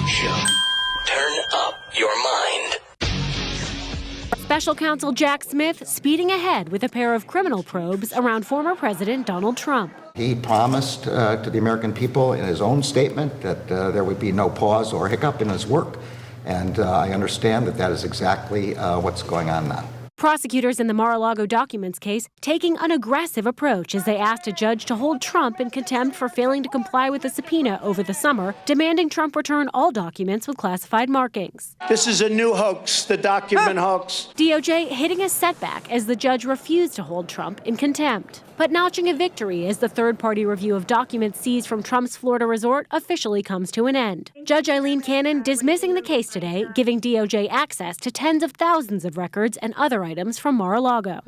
Show. Turn up your mind. Special counsel Jack Smith speeding ahead with a pair of criminal probes around former President Donald Trump. He promised to the American people in his own statement that there would be no pause or hiccup in his work. And I understand that that is exactly what's going on now. Prosecutors in the Mar-a-Lago documents case taking an aggressive approach as they asked a judge to hold Trump in contempt for failing to comply with a subpoena over the summer, demanding Trump return all documents with classified markings. This is a new hoax, the document hoax. DOJ hitting a setback as the judge refused to hold Trump in contempt, but notching a victory as the third-party review of documents seized from Trump's Florida resort officially comes to an end. Judge Eileen Cannon dismissing the case today, giving DOJ access to tens of thousands of records and other items from Mar-a-Lago.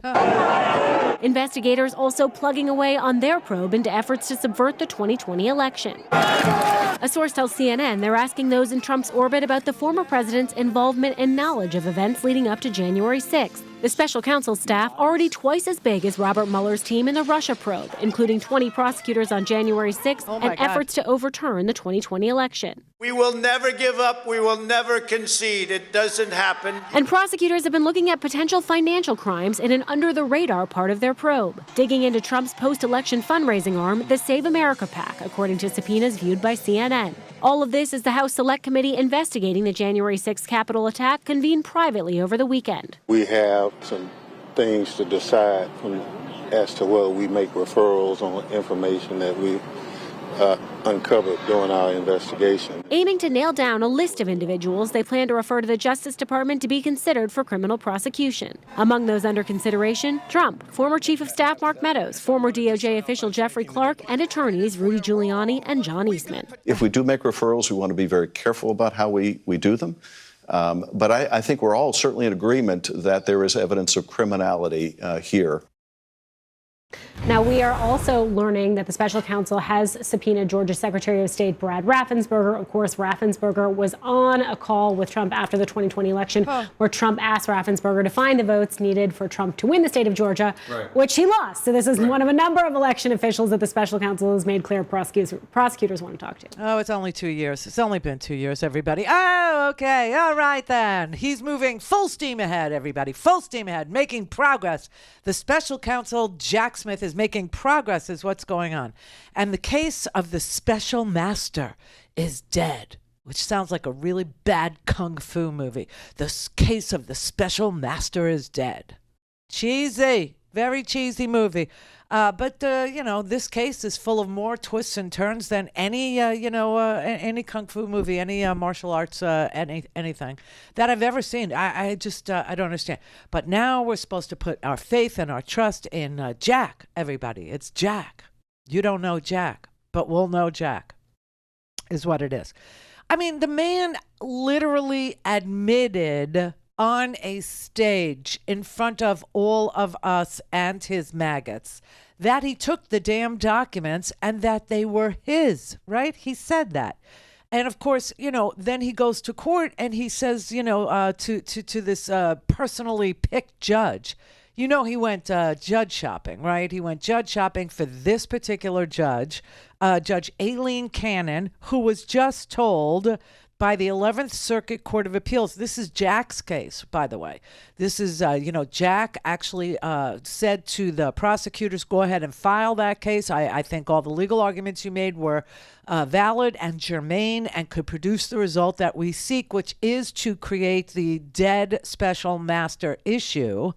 Investigators also plugging away on their probe into efforts to subvert the 2020 election. A source tells CNN they're asking those in Trump's orbit about the former president's involvement and knowledge of events leading up to January 6th. The special counsel staff already twice as big as Robert Mueller's team in the Russia probe, including 20 prosecutors on January 6th and efforts to overturn the 2020 election. We will never give up. We will never concede. It doesn't happen. And prosecutors have been looking at potential financial crimes in an under-the-radar part of their probe, digging into Trump's post-election fundraising arm, the Save America PAC, according to subpoenas viewed by CNN. All of this as the House Select Committee investigating the January 6th Capitol attack convened privately over the weekend. We have some things to decide as to whether we make referrals on information that we uncovered during our investigation. Aiming to nail down a list of individuals they plan to refer to the Justice Department to be considered for criminal prosecution. Among those under consideration, Trump, former Chief of Staff Mark Meadows, former DOJ official Jeffrey Clark, and attorneys Rudy Giuliani and John Eastman. If we do make referrals, we want to be very careful about how we do them. But I think we're all certainly in agreement that there is evidence of criminality here. Now, we are also learning that the special counsel has subpoenaed Georgia Secretary of State Brad Raffensperger. Of course, Raffensperger was on a call with Trump after the 2020 election where Trump asked Raffensperger to find the votes needed for Trump to win the state of Georgia, which he lost. So this is one of a number of election officials that the special counsel has made clear prosecutors want to talk to. Oh, it's only 2 years. It's only been 2 years, everybody. Oh, okay. All right, then. He's moving full steam ahead, everybody. Full steam ahead, making progress. The special counsel, Jack Smith, is making progress is what's going on. And the case of the special master is dead, which sounds like a really bad kung fu movie. The case of the special master is dead. Cheesy, very cheesy movie. But this case is full of more twists and turns than any any kung fu movie, any martial arts, anything that I've ever seen. I don't understand. But now we're supposed to put our faith and our trust in Jack, everybody. It's Jack. You don't know Jack, but we'll know Jack, is what it is. I mean, the man literally admitted on a stage in front of all of us and his maggots that he took the damn documents and that they were his, right? He said that. And of course, then he goes to court and he says, to this personally picked judge, he went judge shopping, right? He went judge shopping for this particular judge, Judge Eileen Cannon, who was just told by the 11th Circuit Court of Appeals. This is Jack's case, by the way. This is, Jack actually said to the prosecutors, go ahead and file that case. I think all the legal arguments you made were valid and germane and could produce the result that we seek, which is to create the dead special master issue.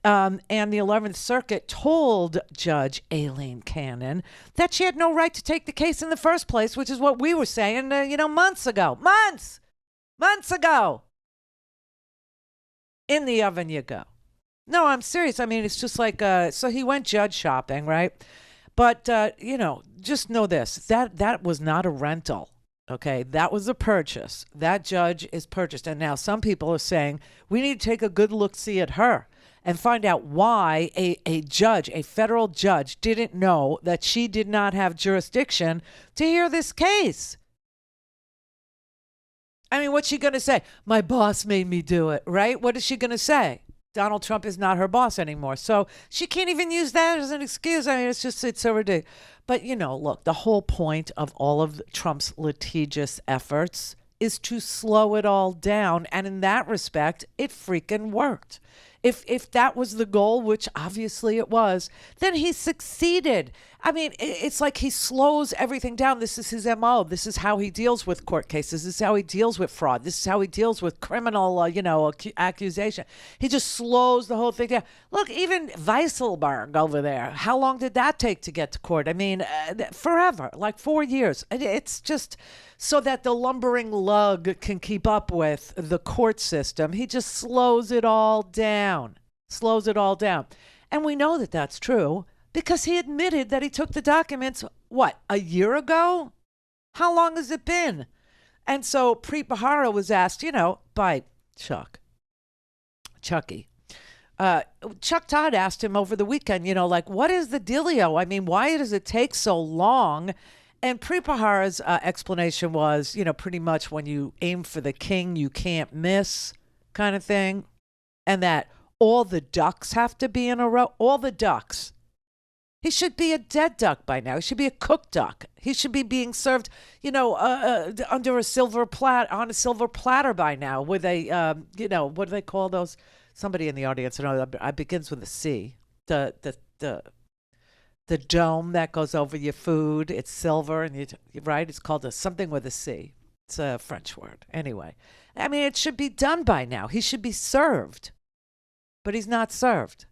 And the 11th Circuit told Judge Eileen Cannon that she had no right to take the case in the first place, which is what we were saying, months ago. Months ago. In the oven you go. No, I'm serious. I mean, it's just like, so he went judge shopping, right? But, just know this, that was not a rental. Okay, that was a purchase. That judge is purchased. And now some people are saying we need to take a good look-see at her and find out why a judge, a federal judge, didn't know that she did not have jurisdiction to hear this case. I mean, what's she going to say? My boss made me do it, right? What is she going to say? Donald Trump is not her boss anymore. So she can't even use that as an excuse. I mean, it's so ridiculous. But, look, the whole point of all of Trump's litigious efforts is to slow it all down. And in that respect, it freaking worked. If that was the goal, which obviously it was, then he succeeded. I mean, it's like he slows everything down. This is his MO. This is how he deals with court cases. This is how he deals with fraud. This is how he deals with criminal, accusation. He just slows the whole thing down. Look, even Weisselberg over there, how long did that take to get to court? I mean, forever, like 4 years. It's just so that the lumbering lug can keep up with the court system. He just slows it all down, And we know that that's true because he admitted that he took the documents, a year ago? How long has it been? And so Preet Bharara was asked, by Chucky. Chuck Todd asked him over the weekend, what is the dealio? I mean, why does it take so long? And Preet Bharara's explanation was, pretty much when you aim for the king, you can't miss kind of thing. And that all the ducks have to be in a row. All the ducks. He should be a dead duck by now. He should be a cooked duck. He should be being served, under a silver platter by now with a, what do they call those? Somebody in the audience, it begins with a C. The dome that goes over your food, it's silver, and right? It's called something with a C. It's a French word. Anyway, I mean, it should be done by now. He should be served, but he's not served.